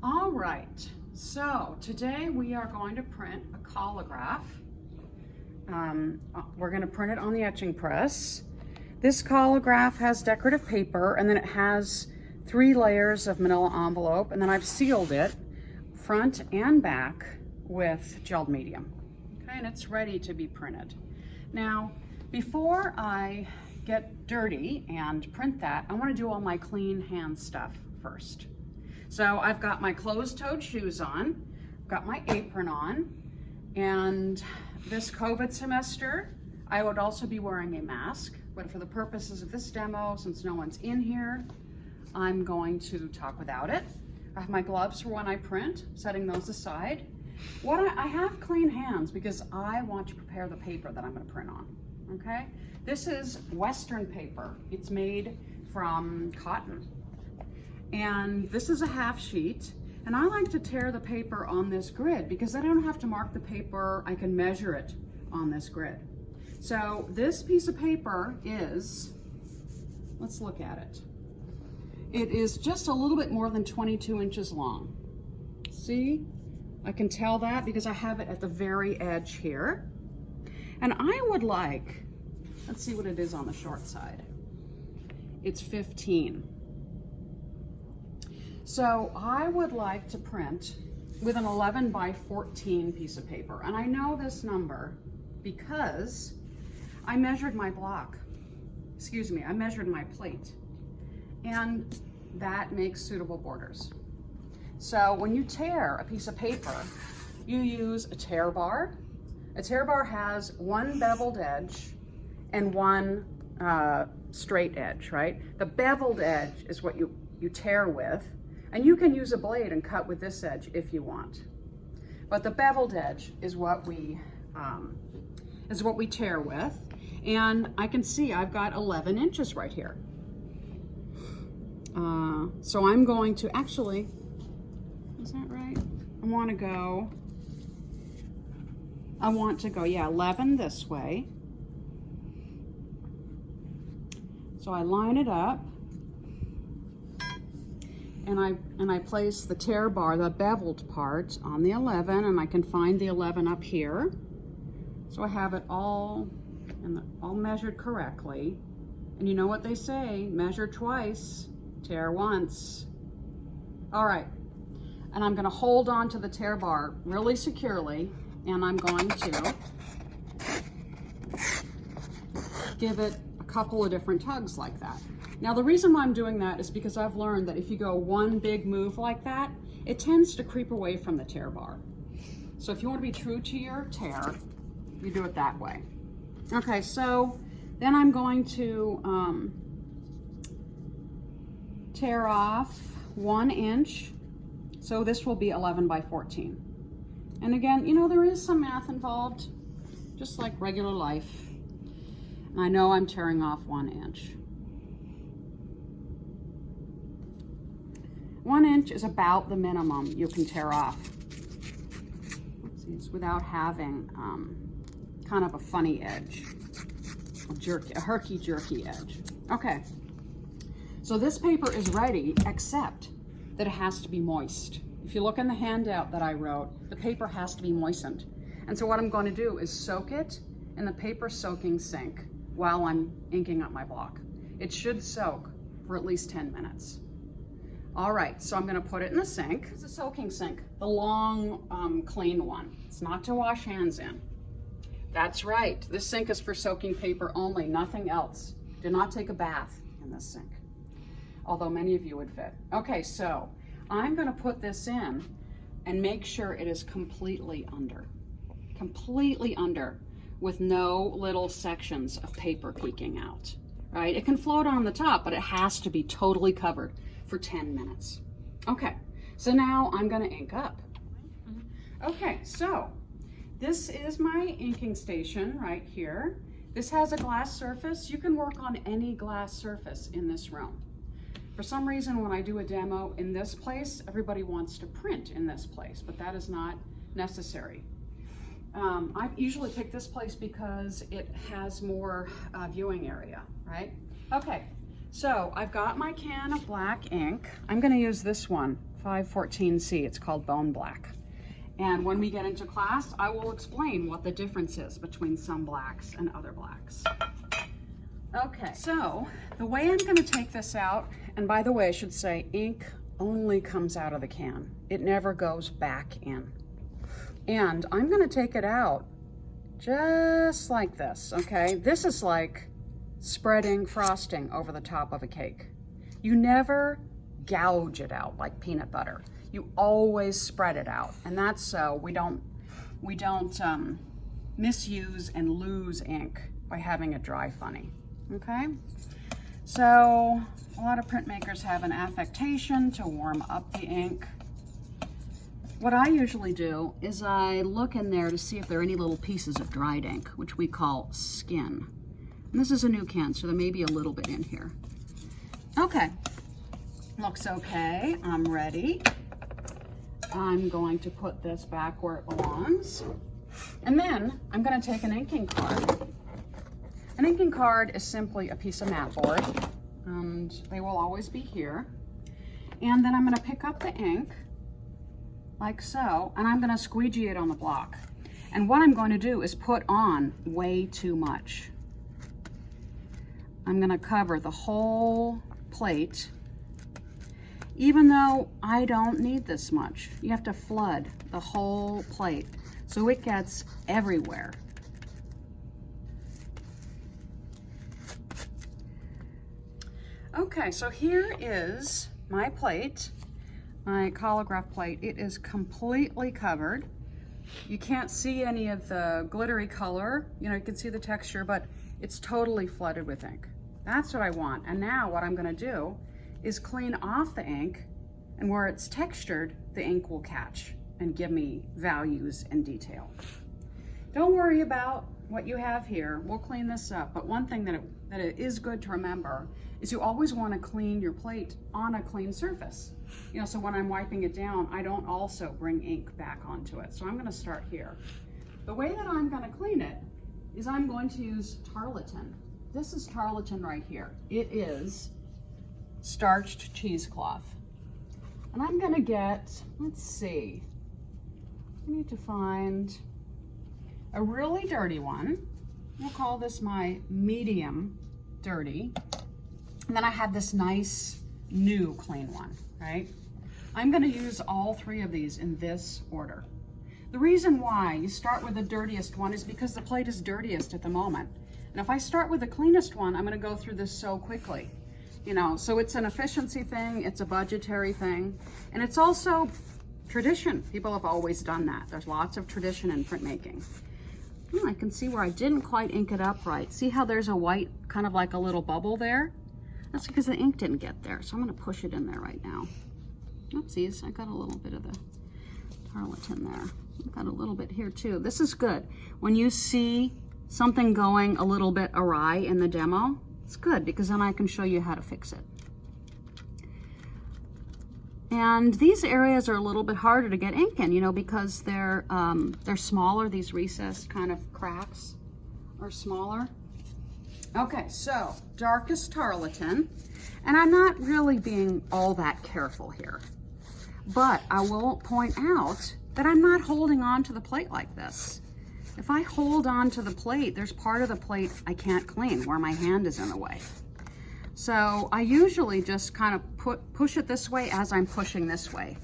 All right, so today we are going to print a collagraph. We're going to print it on the etching press. This collagraph has decorative paper, and then it has 3 layers of manila envelope, and then I've sealed it front and back with gelled medium. Okay, and it's ready to be printed. Now, before I get dirty and print that, I want to do all my clean hand stuff first. So I've got my closed-toed shoes on, got my apron on, and this COVID semester, I would also be wearing a mask, but for the purposes of this demo, since no one's in here, I'm going to talk without it. I have my gloves for when I print, setting those aside. I have clean hands because I want to prepare the paper that I'm going to print on, okay? This is Western paper. It's made from cotton. And this is a half sheet, and I like to tear the paper on this grid because I don't have to mark the paper, I can measure it on this grid. So this piece of paper is, let's look at it. It is just a little bit more than 22 inches long. See? I can tell that because I have it at the very edge here. And I would like, let's see what it is on the short side. It's 15. So I would like to print with an 11 by 14 piece of paper. And I know this number because I measured my block. I measured my plate. And that makes suitable borders. So when you tear a piece of paper, you use a tear bar. A tear bar has one beveled edge and one straight edge, right? The beveled edge is what you tear with, and you can use a blade and cut with this edge if you want. But the beveled edge is what we tear with, and I can see I've got 11 inches right here. So I'm going to actually, is that right? I want to go, yeah, 11 this way. So I line it up, and I place the tear bar, the beveled part, on the 11, and I can find the 11 up here. So I have it all measured correctly. And you know what they say, measure twice, tear once. All right, and I'm gonna hold on to the tear bar really securely, and I'm going to give it a couple of different tugs like that. Now the reason why I'm doing that is because I've learned that if you go one big move like that, it tends to creep away from the tear bar. So if you want to be true to your tear, you do it that way. Okay, so then I'm going to tear off 1 inch. So this will be 11 by 14. And again, you know, there is some math involved, just like regular life. And I know I'm tearing off 1 inch. 1 inch is about the minimum you can tear off. It's without having kind of a funny edge, a herky-jerky edge. Okay, so this paper is ready, except that it has to be moist. If you look in the handout that I wrote, the paper has to be moistened. And so what I'm going to do is soak it in the paper soaking sink while I'm inking up my block. It should soak for at least 10 minutes. All right, so I'm gonna put it in the sink. It's a soaking sink, the long, clean one. It's not to wash hands in. That's right, this sink is for soaking paper only, nothing else. Do not take a bath in this sink, although many of you would fit. Okay, so I'm gonna put this in and make sure it is completely under, with no little sections of paper peeking out, right? It can float on the top, but it has to be totally covered for 10 minutes. Okay, so now I'm gonna ink up. Okay, so this is my inking station right here. This has a glass surface. You can work on any glass surface in this room. For some reason, when I do a demo in this place, everybody wants to print in this place, but that is not necessary. I usually pick this place because it has more viewing area, right? Okay, so I've got my can of black ink. I'm gonna use this one 514C. It's called Bone Black. And when we get into class, I will explain what the difference is between some blacks and other blacks. Okay, so the way I'm going to take this out, and by the way, I should say ink only comes out of the can. It never goes back in. And I'm going to take it out just like this, okay? This is like spreading frosting over the top of a cake. You never gouge it out like peanut butter. You always spread it out, and that's so we don't misuse and lose ink by having it dry funny, okay? So a lot of printmakers have an affectation to warm up the ink. What I usually do is I look in there to see if there are any little pieces of dried ink, which we call skin. And this is a new can, so there may be a little bit in here. Okay, looks okay, I'm ready. I'm going to put this back where it belongs. And then I'm going to take an inking card. An inking card is simply a piece of mat board, and they will always be here. And then I'm going to pick up the ink, like so, and I'm going to squeegee it on the block. And what I'm going to do is put on way too much. I'm going to cover the whole plate, even though I don't need this much. You have to flood the whole plate so it gets everywhere. Okay, so here is my plate, my collagraph plate. It is completely covered. You can't see any of the glittery color. You know, you can see the texture, but it's totally flooded with ink. That's what I want. And now what I'm gonna do is clean off the ink, and where it's textured, the ink will catch and give me values and detail. Don't worry about what you have here. We'll clean this up, but one thing that it is good to remember is you always want to clean your plate on a clean surface. You know, so when I'm wiping it down, I don't also bring ink back onto it. So I'm going to start here. The way that I'm going to clean it is I'm going to use tarlatan. This is tarlatan right here. It is starched cheesecloth. And I'm gonna get, let's see, I need to find a really dirty one. We'll call this my medium dirty. And then I have this nice new clean one, right? I'm gonna use all three of these in this order. The reason why you start with the dirtiest one is because the plate is dirtiest at the moment. And if I start with the cleanest one, I'm gonna go through this so quickly. You know, so it's an efficiency thing, it's a budgetary thing, and it's also tradition. People have always done that. There's lots of tradition in printmaking. Oh, I can see where I didn't quite ink it up right. See how there's a white, kind of like a little bubble there? That's because the ink didn't get there, so I'm gonna push it in there right now. Oopsies, I got a little bit of the tarlatan there. I've got a little bit here too. This is good. When you see something going a little bit awry in the demo, it's good because then I can show you how to fix it. And these areas are a little bit harder to get ink in, you know, because they're smaller. These recessed kind of cracks are smaller. Okay, so darkest tarlatan, and I'm not really being all that careful here, but I will point out that I'm not holding on to the plate like this. If I hold on to the plate, there's part of the plate I can't clean where my hand is in the way. So I usually just kind of push it this way as I'm pushing this way.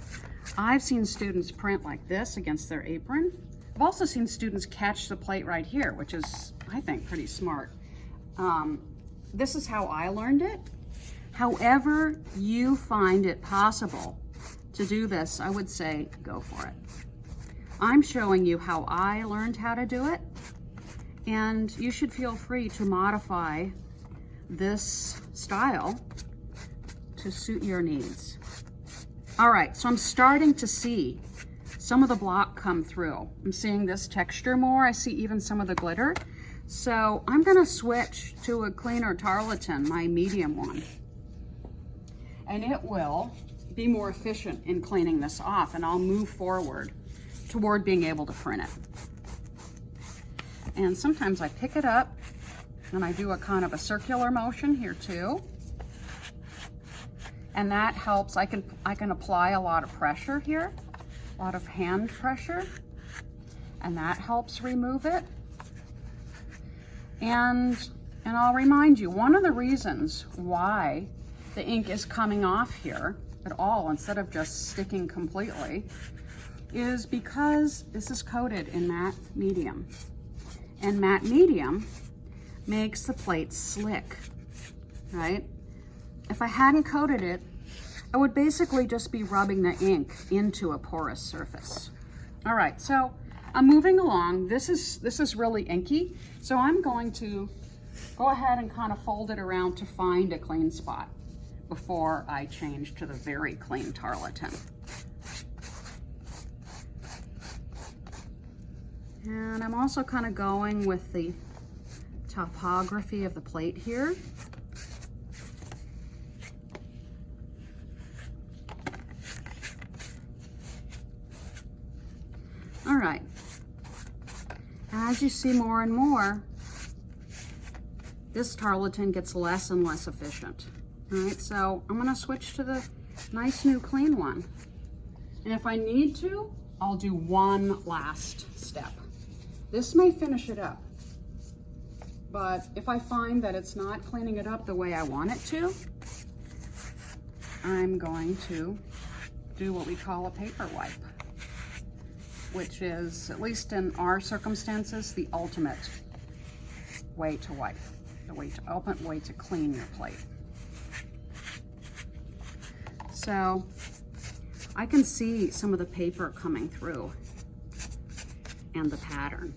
I've seen students print like this against their apron. I've also seen students catch the plate right here, which is, I think, pretty smart. This is how I learned it. However you find it possible to do this, I would say go for it. I'm showing you how I learned how to do it, and you should feel free to modify this style to suit your needs. All right, so I'm starting to see some of the block come through. I'm seeing this texture more. I see even some of the glitter. So I'm gonna switch to a cleaner tarlatan, my medium one. And it will be more efficient in cleaning this off, and I'll move forward toward being able to print it. And sometimes I pick it up and I do a kind of a circular motion here too. And that helps. I can apply a lot of pressure here, a lot of hand pressure, and that helps remove it. And I'll remind you, one of the reasons why the ink is coming off here at all instead of just sticking completely is because this is coated in matte medium. And matte medium makes the plate slick, right? If I hadn't coated it, I would basically just be rubbing the ink into a porous surface. All right, so I'm moving along. This is really inky, so I'm going to go ahead and kind of fold it around to find a clean spot before I change to the very clean tarlatan. And I'm also kind of going with the topography of the plate here. All right, as you see more and more, this tarlatan gets less and less efficient. All right, so I'm gonna switch to the nice new clean one. And if I need to, I'll do one last step. This may finish it up, but if I find that it's not cleaning it up the way I want it to, I'm going to do what we call a paper wipe, which is, at least in our circumstances, the ultimate way to wipe, ultimate way to clean your plate. So I can see some of the paper coming through and the pattern.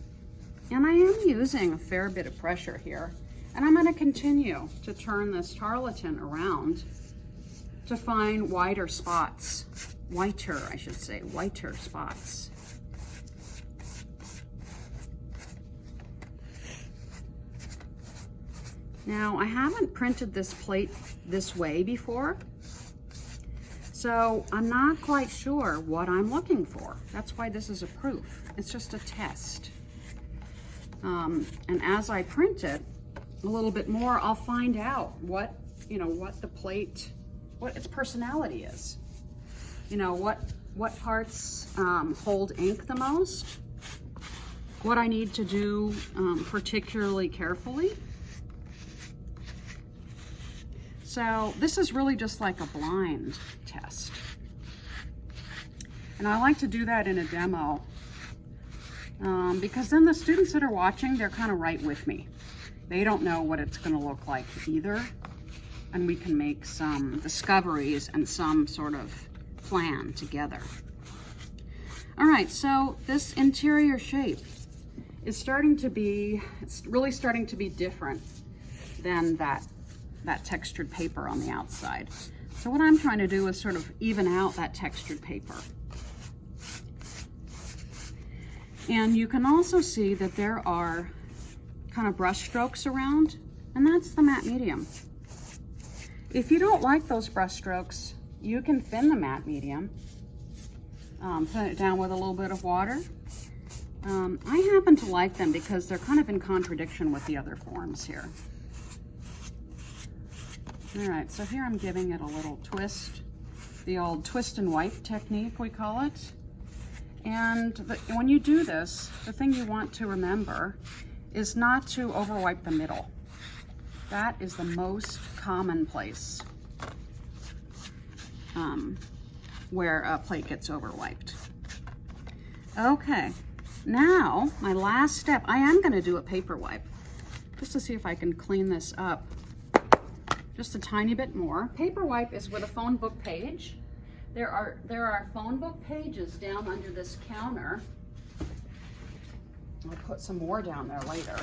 And I am using a fair bit of pressure here, and I'm going to continue to turn this tarlatan around to find whiter spots, whiter spots. Now, I haven't printed this plate this way before, so I'm not quite sure what I'm looking for. That's why this is a proof. It's just a test. And as I print it a little bit more, I'll find out what the plate, what its personality is. You know, what parts hold ink the most, what I need to do particularly carefully. So this is really just like a blind test. And I like to do that in a demo because then the students that are watching, they're kind of right with me. They don't know what it's going to look like either. And we can make some discoveries and some sort of plan together. All right, so this interior shape is it's really starting to be different than that textured paper on the outside. So what I'm trying to do is sort of even out that textured paper. And you can also see that there are kind of brush strokes around, and that's the matte medium. If you don't like those brush strokes, you can thin the matte medium, put it down with a little bit of water. I happen to like them because they're kind of in contradiction with the other forms here. All right, so here I'm giving it a little twist, the old twist and wipe technique, we call it. And when you do this, the thing you want to remember is not to overwipe the middle. That is the most common place where a plate gets overwiped. Okay, now my last step, I am going to do a paper wipe just to see if I can clean this up just a tiny bit more. Paper wipe is with a phone book page. There are phone book pages down under this counter. I'll put some more down there later.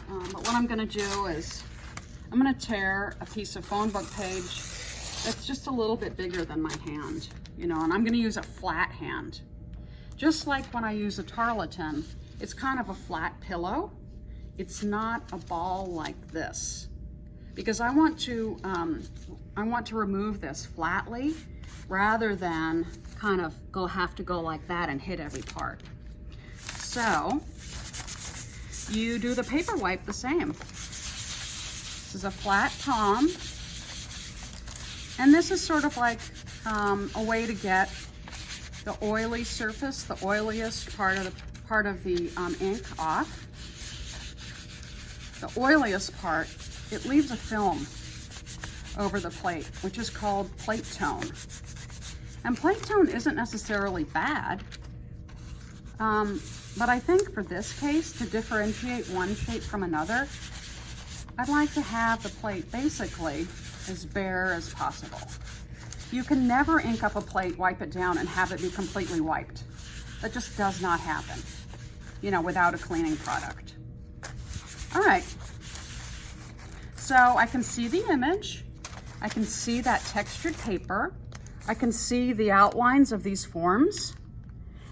But what I'm going to do is I'm going to tear a piece of phone book page that's just a little bit bigger than my hand, and I'm going to use a flat hand. Just like when I use a tarlatan, it's kind of a flat pillow. It's not a ball like this, because I want to remove this flatly rather than kind of have to go like that and hit every part. So you do the paper wipe the same. This is a flat palm, And this is sort of like a way to get the oily surface, the oiliest part of the ink off. The oiliest part, it leaves a film over the plate, which is called plate tone. And plate tone isn't necessarily bad, but I think for this case, to differentiate one shape from another, I'd like to have the plate basically as bare as possible. You can never ink up a plate, wipe it down, and have it be completely wiped. That just does not happen, you know, without a cleaning product. All right, so I can see the image, I can see that textured paper, I can see the outlines of these forms,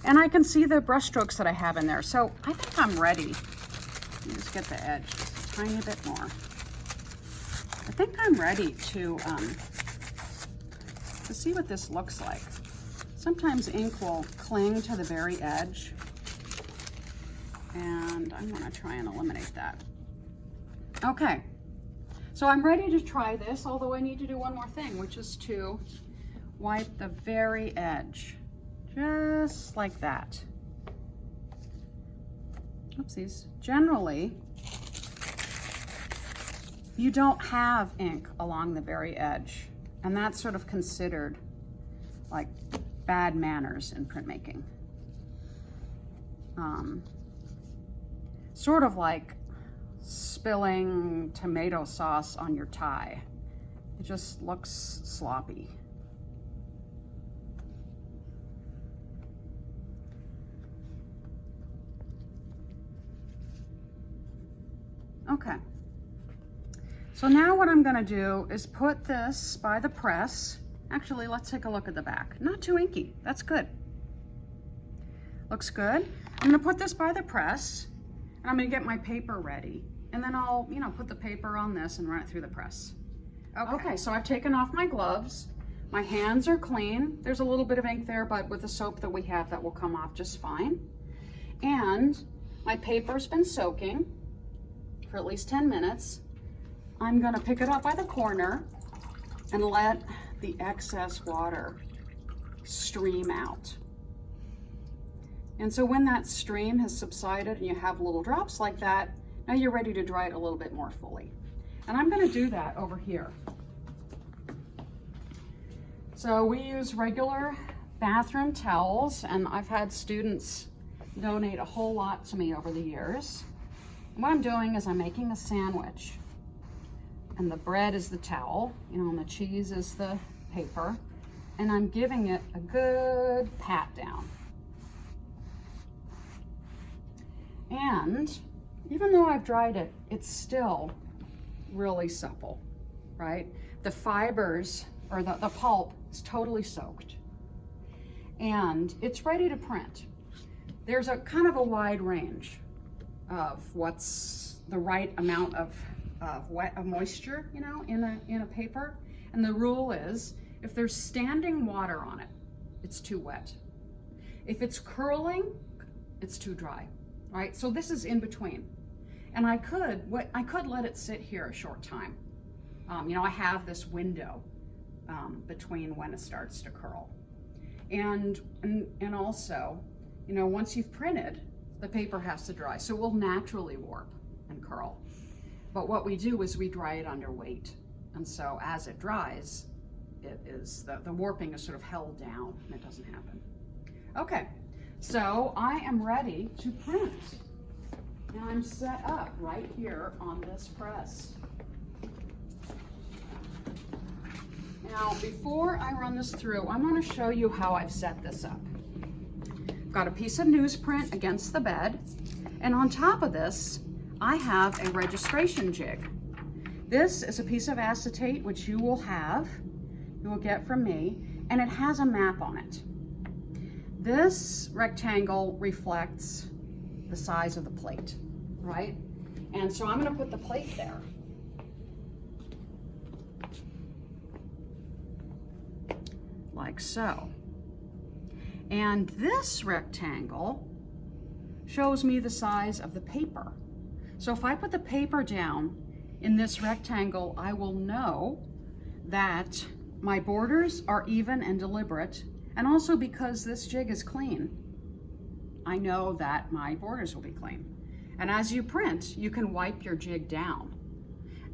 and I can see the brush strokes that I have in there. So I think I'm ready. Let me just get the edge just a tiny bit more. I think I'm ready to see what this looks like. Sometimes ink will cling to the very edge, and I'm gonna try and eliminate that. Okay, so I'm ready to try this, although I need to do one more thing, which is to wipe the very edge, just like that. Oopsies. Generally, you don't have ink along the very edge, and that's sort of considered like bad manners in printmaking. Sort of like spilling tomato sauce on your tie. It just looks sloppy. Okay. So now what I'm gonna do is put this by the press. Actually, let's take a look at the back. Not too inky, that's good. Looks good. I'm gonna put this by the press, and I'm gonna get my paper ready. And then I'll, you know, put the paper on this and run it through the press. Okay, so I've taken off my gloves. My hands are clean. There's a little bit of ink there, but with the soap that we have, that will come off just fine. And my paper's been soaking for at least 10 minutes. I'm gonna pick it up by the corner and let the excess water stream out. And so when that stream has subsided and you have little drops like that, now you're ready to dry it a little bit more fully. And I'm gonna do that over here. So we use regular bathroom towels, and I've had students donate a whole lot to me over the years. And what I'm doing is I'm making a sandwich, and the bread is the towel, you know, and the cheese is the paper, and I'm giving it a good pat down. And even though I've dried it, it's still really supple, right? The fibers, or the pulp, is totally soaked. And it's ready to print. There's a kind of a wide range of what's the right amount of moisture, you know, in a paper. And the rule is, if there's standing water on it, it's too wet. If it's curling, it's too dry, right? So this is in between. And I could let it sit here a short time. You know, I have this window between when it starts to curl. And also, you know, once you've printed, the paper has to dry, so it will naturally warp and curl. But what we do is we dry it under weight. And so as it dries, it is, the warping is sort of held down and it doesn't happen. Okay, so I am ready to print. And I'm set up right here on this press. Now, before I run this through, I'm going to show you how I've set this up. I've got a piece of newsprint against the bed, and on top of this, I have a registration jig. This is a piece of acetate, which you will get from me, and it has a map on it. This rectangle reflects the size of the plate, right? And so I'm going to put the plate there. Like so. And this rectangle shows me the size of the paper. So if I put the paper down in this rectangle, I will know that my borders are even and deliberate, and also because this jig is clean, I know that my borders will be clean. And as you print, you can wipe your jig down.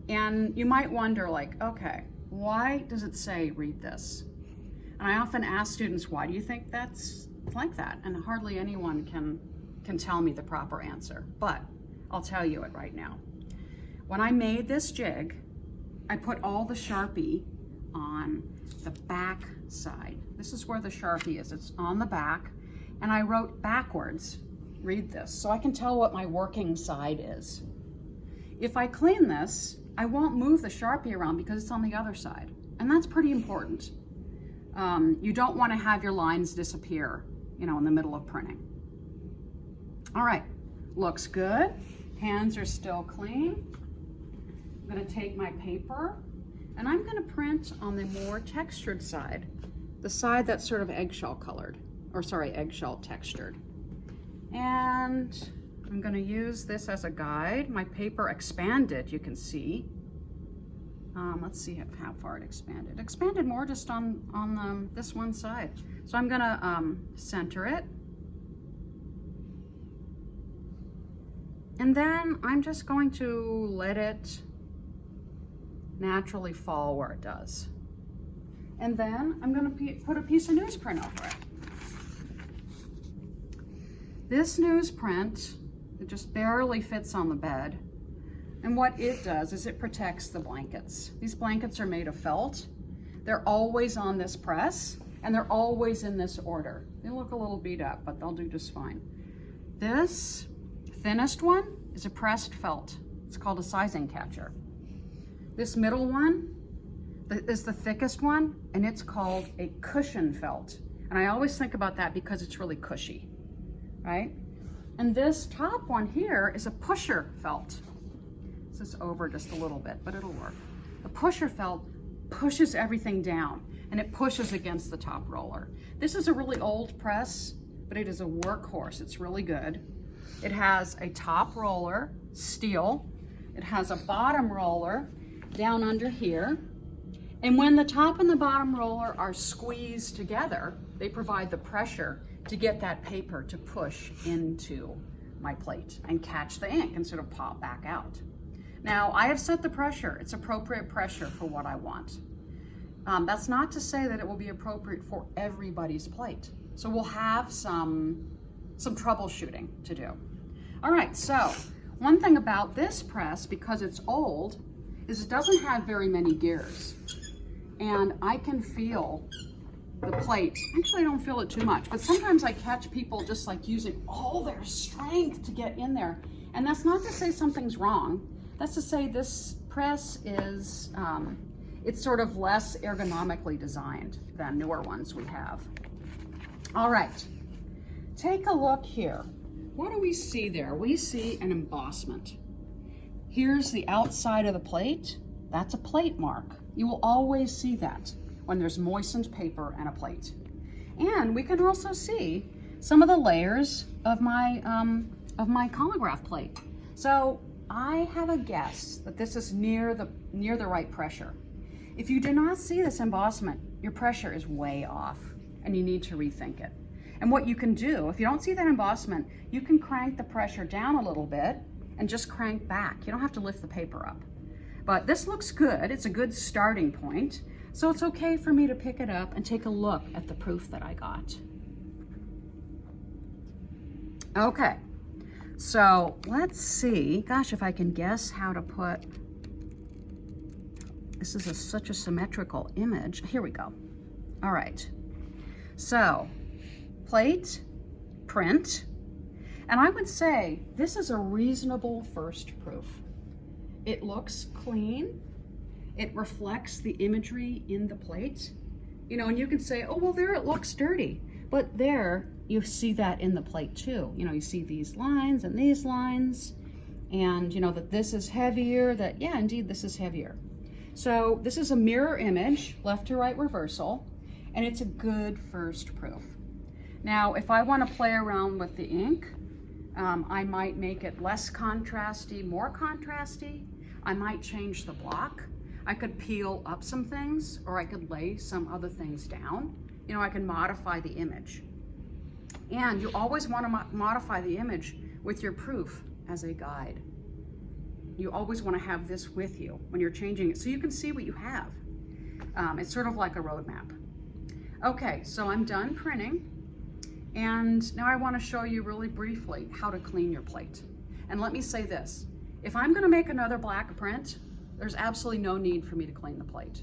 And you might wonder, like, okay, why does it say read this? And I often ask students, why do you think that's like that? And hardly anyone can tell me the proper answer, but I'll tell you it right now. When I made this jig, I put all the Sharpie on the back side. This is where the Sharpie is. It's on the back, and I wrote backwards, read this, so I can tell what my working side is. If I clean this, I won't move the Sharpie around because it's on the other side, and that's pretty important. You don't want to have your lines disappear, in the middle of printing. All right, looks good. Hands are still clean. I'm going to take my paper and I'm going to print on the more textured side, the side that's sort of eggshell colored, or sorry, eggshell textured. And I'm going to use this as a guide. My paper expanded, you can see. Let's see how far it expanded. It expanded more just on this one side. So I'm going to center it. And then I'm just going to let it naturally fall where it does. And then I'm going to put a piece of newsprint over it. This newsprint, it just barely fits on the bed. And what it does is it protects the blankets. These blankets are made of felt. They're always on this press, and they're always in this order. They look a little beat up, but they'll do just fine. This thinnest one is a pressed felt. It's called a sizing catcher. This middle one is the thickest one, and it's called a cushion felt. And I always think about that because it's really cushy, right? And this top one here is a pusher felt. This is over just a little bit, but it'll work. The pusher felt pushes everything down, and it pushes against the top roller. This is a really old press, but it is a workhorse. It's really good. It has a top roller, steel. It has a bottom roller down under here. And when the top and the bottom roller are squeezed together, they provide the pressure to get that paper to push into my plate and catch the ink and sort of pop back out. Now, I have set the pressure. It's appropriate pressure for what I want. That's not to say that it will be appropriate for everybody's plate. So we'll have some troubleshooting to do. All right, so one thing about this press, because it's old, is it doesn't have very many gears. And I can feel the plate. Actually, I don't feel it too much, but sometimes I catch people just like using all their strength to get in there. And that's not to say something's wrong. That's to say this press is, it's sort of less ergonomically designed than newer ones we have. All right, take a look here. What do we see there? We see an embossment. Here's the outside of the plate. That's a plate mark. You will always see that when there's moistened paper and a plate. And we can also see some of the layers of my collagraph plate. So I have a guess that this is near the right pressure. If you do not see this embossment, your pressure is way off and you need to rethink it. And what you can do, if you don't see that embossment, you can crank the pressure down a little bit and just crank back. You don't have to lift the paper up. But this looks good. It's a good starting point. So it's okay for me to pick it up and take a look at the proof that I got. Okay, so let's see. Gosh, if I can guess how to put, this is such a symmetrical image. Here we go. All right, so plate, print, and I would say this is a reasonable first proof. It looks clean. It reflects the imagery in the plate. And you can say, oh, well, there it looks dirty. But there, you see that in the plate too. You see these lines and these lines, and that this is heavier, that, yeah, indeed, this is heavier. So this is a mirror image, left to right reversal, and it's a good first proof. Now, if I want to play around with the ink, I might make it less contrasty, more contrasty. I might change the block. I could peel up some things, or I could lay some other things down. You know, I can modify the image. And you always want to modify the image with your proof as a guide. You always want to have this with you when you're changing it so you can see what you have. It's sort of like a roadmap. Okay, so I'm done printing. And now I want to show you really briefly how to clean your plate. And let me say this, if I'm going to make another black print, there's absolutely no need for me to clean the plate.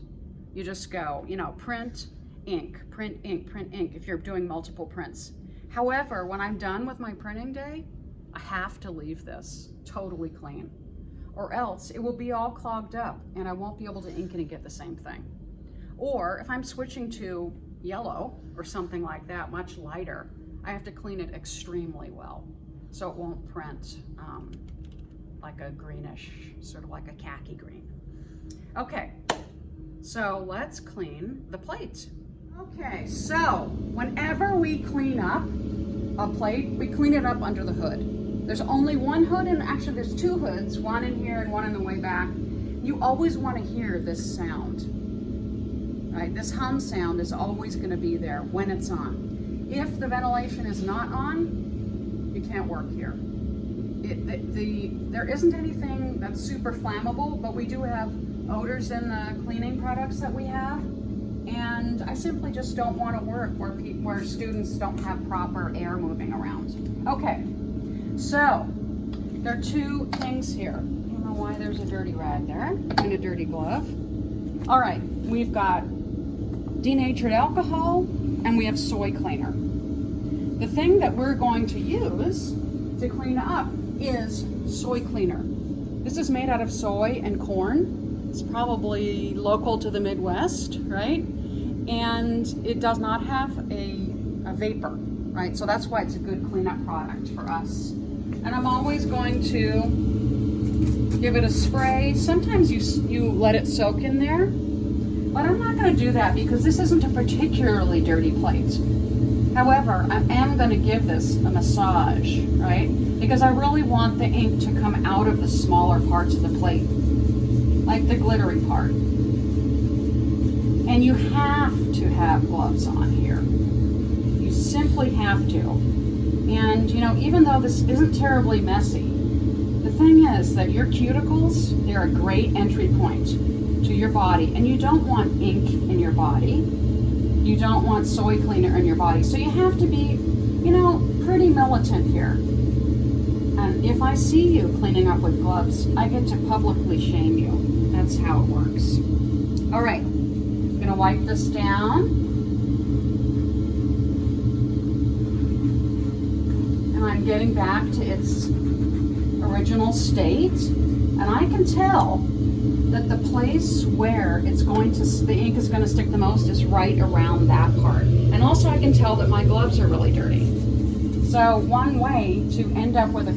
You just go, you know, print, ink, print, ink, print, ink, if you're doing multiple prints. However, when I'm done with my printing day, I have to leave this totally clean, or else it will be all clogged up and I won't be able to ink it and get the same thing. Or if I'm switching to yellow or something like that, much lighter, I have to clean it extremely well so it won't print like a greenish, sort of like a khaki green. Okay, so let's clean the plate. Okay, so whenever we clean up a plate, we clean it up under the hood. There's only one hood, and actually there's two hoods, one in here and one in the way back. You always want to hear this sound, right? This hum sound is always going to be there when it's on. If the ventilation is not on, you can't work here. There isn't anything that's super flammable, but we do have odors in the cleaning products that we have. And I simply just don't want to work where students don't have proper air moving around. Okay, so there are two things here. I don't know why there's a dirty rag there and a dirty glove. All right, we've got denatured alcohol and we have soy cleaner. The thing that we're going to use to clean up is soy cleaner. This is made out of soy and corn. It's probably local to the Midwest, right? And it does not have a vapor, right? So that's why it's a good cleanup product for us. And I'm always going to give it a spray. Sometimes you let it soak in there, but I'm not going to do that because this isn't a particularly dirty plate. However, I am going to give this a massage, right? Because I really want the ink to come out of the smaller parts of the plate, like the glittery part. And you have to have gloves on here. You simply have to. And you know, even though this isn't terribly messy, the thing is that your cuticles, they're a great entry point to your body. And you don't want ink in your body. You don't want soy cleaner in your body. So you have to be, you know, pretty militant here. And if I see you cleaning up with gloves, I get to publicly shame you. That's how it works. All right, I'm gonna wipe this down. And I'm getting back to its original state. And I can tell that the place where the ink is going to stick the most is right around that part. And also I can tell that my gloves are really dirty. So one way to end up with a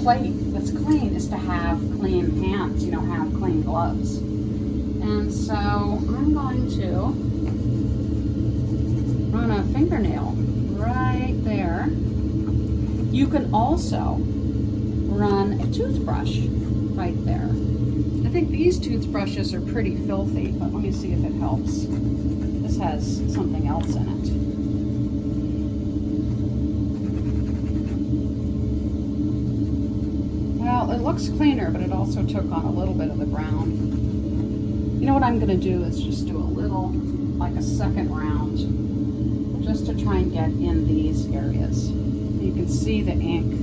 plate that's clean is to have clean hands, you know, have clean gloves. And so I'm going to run a fingernail right there. You can also run a toothbrush right there. I think these toothbrushes are pretty filthy, but let me see if it helps. This has something else in it. Well, it looks cleaner, but it also took on a little bit of the brown. You know what I'm going to do is just do a little, like a second round, just to try and get in these areas. You can see the ink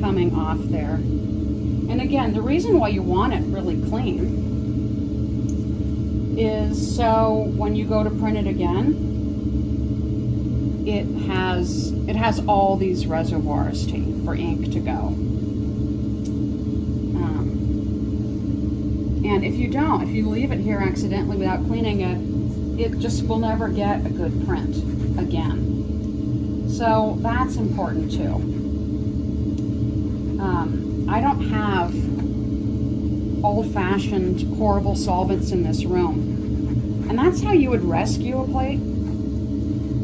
coming off there. And again, the reason why you want it really clean is so when you go to print it again, it has all these reservoirs for ink to go. And if you leave it here accidentally without cleaning it, it just will never get a good print again. So that's important too. I don't have old-fashioned horrible solvents in this room. And that's how you would rescue a plate.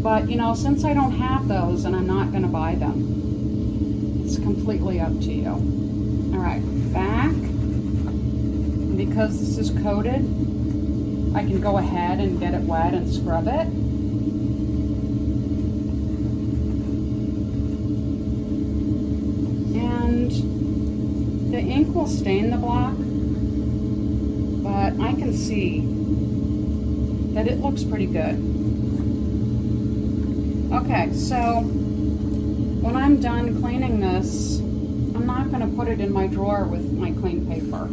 But, you know, since I don't have those and I'm not going to buy them, it's completely up to you. All right, back. And because this is coated, I can go ahead and get it wet and scrub it. And the ink will stain the block, but I can see that it looks pretty good. Okay, so when I'm done cleaning this, I'm not going to put it in my drawer with my clean paper.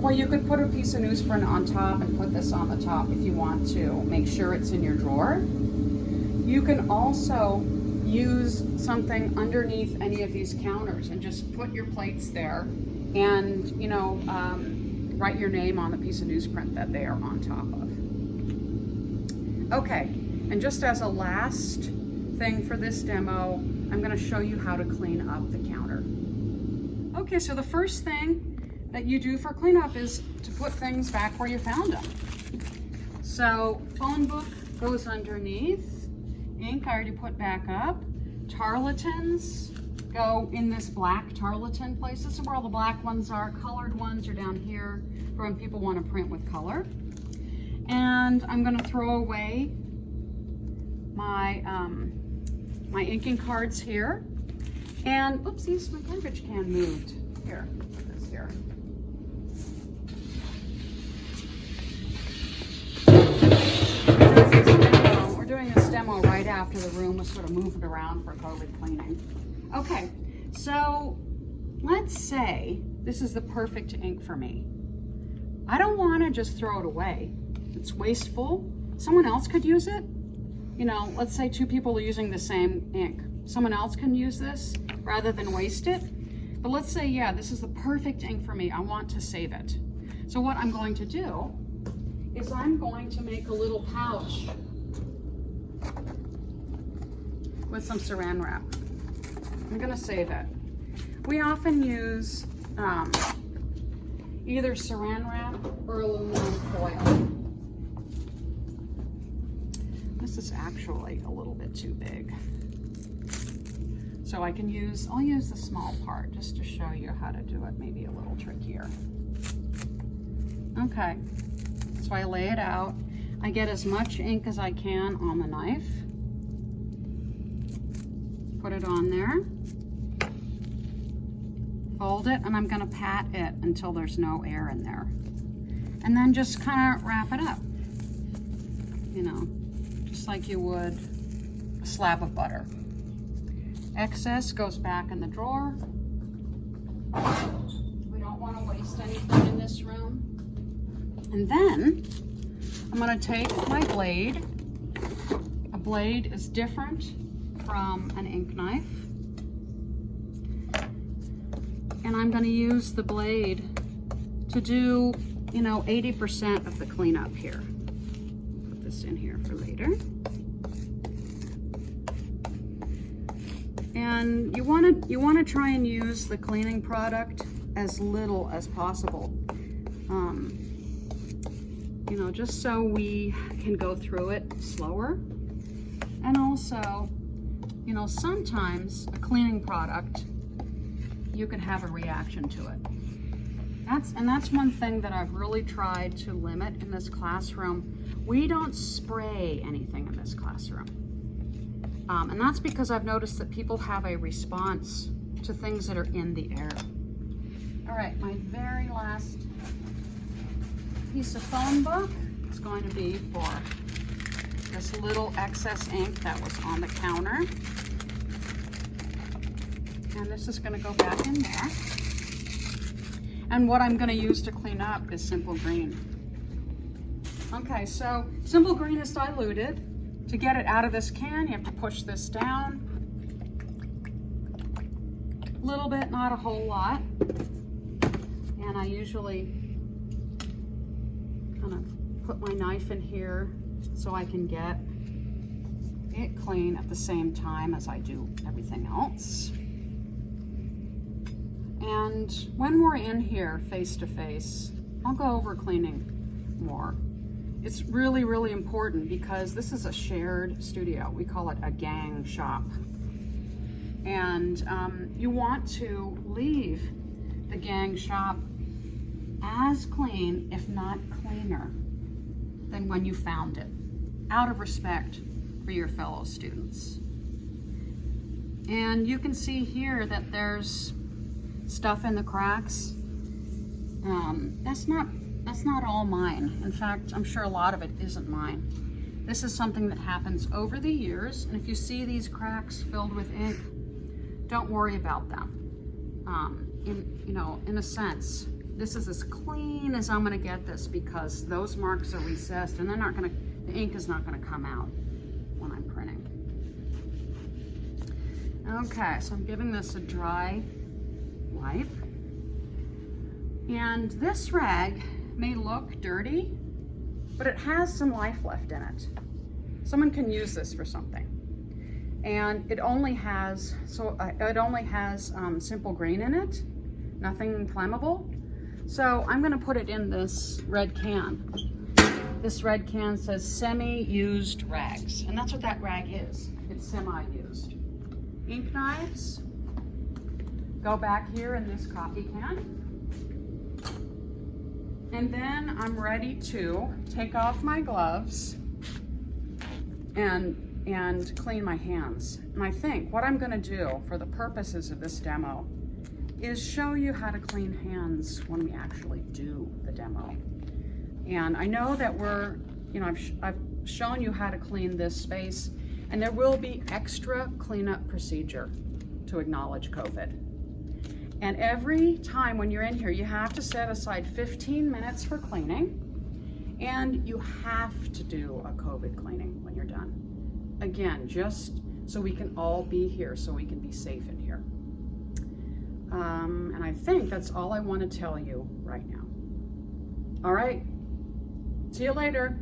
Or you could put a piece of newsprint on top and put this on the top if you want to make sure it's in your drawer. You can also use something underneath any of these counters and just put your plates there and, you know, write your name on the piece of newsprint that they are on top of. Okay, and just as a last thing for this demo, I'm going to show you how to clean up the counter. Okay, so the first thing that you do for cleanup is to put things back where you found them. So phone book goes underneath, ink I already put back up, tarlatans go in this black tarlatan place. This is where all the black ones are. Colored ones are down here for when people want to print with color. And I'm going to throw away my my inking cards here. And oopsies, my garbage can moved. Here, put this here. We're doing this demo right after the room was sort of moved around for COVID cleaning. Okay, so let's say this is the perfect ink for me. I don't want to just throw it away. It's wasteful. Someone else could use it. You know, let's say two people are using the same ink. Someone else can use this rather than waste it. But let's say, yeah, this is the perfect ink for me. I want to save it. So what I'm going to do is I'm going to make a little pouch with some saran wrap. I'm going to save it. We often use either saran wrap or aluminum foil. This is actually a little bit too big. So I'll use the small part just to show you how to do it maybe a little trickier. Okay, so I lay it out. I get as much ink as I can on the knife. Put it on there. Fold it, and I'm gonna pat it until there's no air in there. And then just kind of wrap it up. You know, just like you would a slab of butter. Excess goes back in the drawer. We don't want to waste anything in this room. And then I'm going to take my blade. A blade is different from an ink knife. And I'm going to use the blade to do, you know, 80% of the cleanup here. Put this in here for later. And you want to try and use the cleaning product as little as possible. You know, just so we can go through it slower. And also, you know, sometimes a cleaning product, you can have a reaction to it. That's one thing that I've really tried to limit in this classroom. We don't spray anything in this classroom. And that's because I've noticed that people have a response to things that are in the air. All right, my very last piece of phone book is going to be for this little excess ink that was on the counter. And this is going to go back in there. And what I'm going to use to clean up is Simple Green. Okay, so Simple Green is diluted. To get it out of this can, you have to push this down. A little bit, not a whole lot. And I usually kind of put my knife in here so I can get it clean at the same time as I do everything else. And when we're in here face to face, I'll go over cleaning more. It's really, really important because this is a shared studio. We call it a gang shop. And you want to leave the the gang shop as clean, if not cleaner, than when you found it, out of respect for your fellow students. And you can see here that there's stuff in the cracks. That's not all mine. In fact, I'm sure a lot of it isn't mine. This is something that happens over the years, and if you see these cracks filled with ink, don't worry about them. In a sense, this is as clean as I'm gonna get this because those marks are recessed and the ink is not gonna come out when I'm printing. Okay, so I'm giving this a dry wipe. And this rag may look dirty, but it has some life left in it. Someone can use this for something. And it only has simple green in it, nothing flammable. So I'm gonna put it in this red can. This red can says semi-used rags, and that's what that rag is. It's semi-used. Ink knives go back here in this coffee can. And then I'm ready to take off my gloves and clean my hands. And I think what I'm gonna do for the purposes of this demo is show you how to clean hands when we actually do the demo. And I know that I've shown you how to clean this space, and there will be extra cleanup procedure to acknowledge COVID. And every time when you're in here, you have to set aside 15 minutes for cleaning, and you have to do a COVID cleaning when you're done. Again, just so we can all be here, so we can be safe in here. And I think that's all I want to tell you right now. All right, see you later.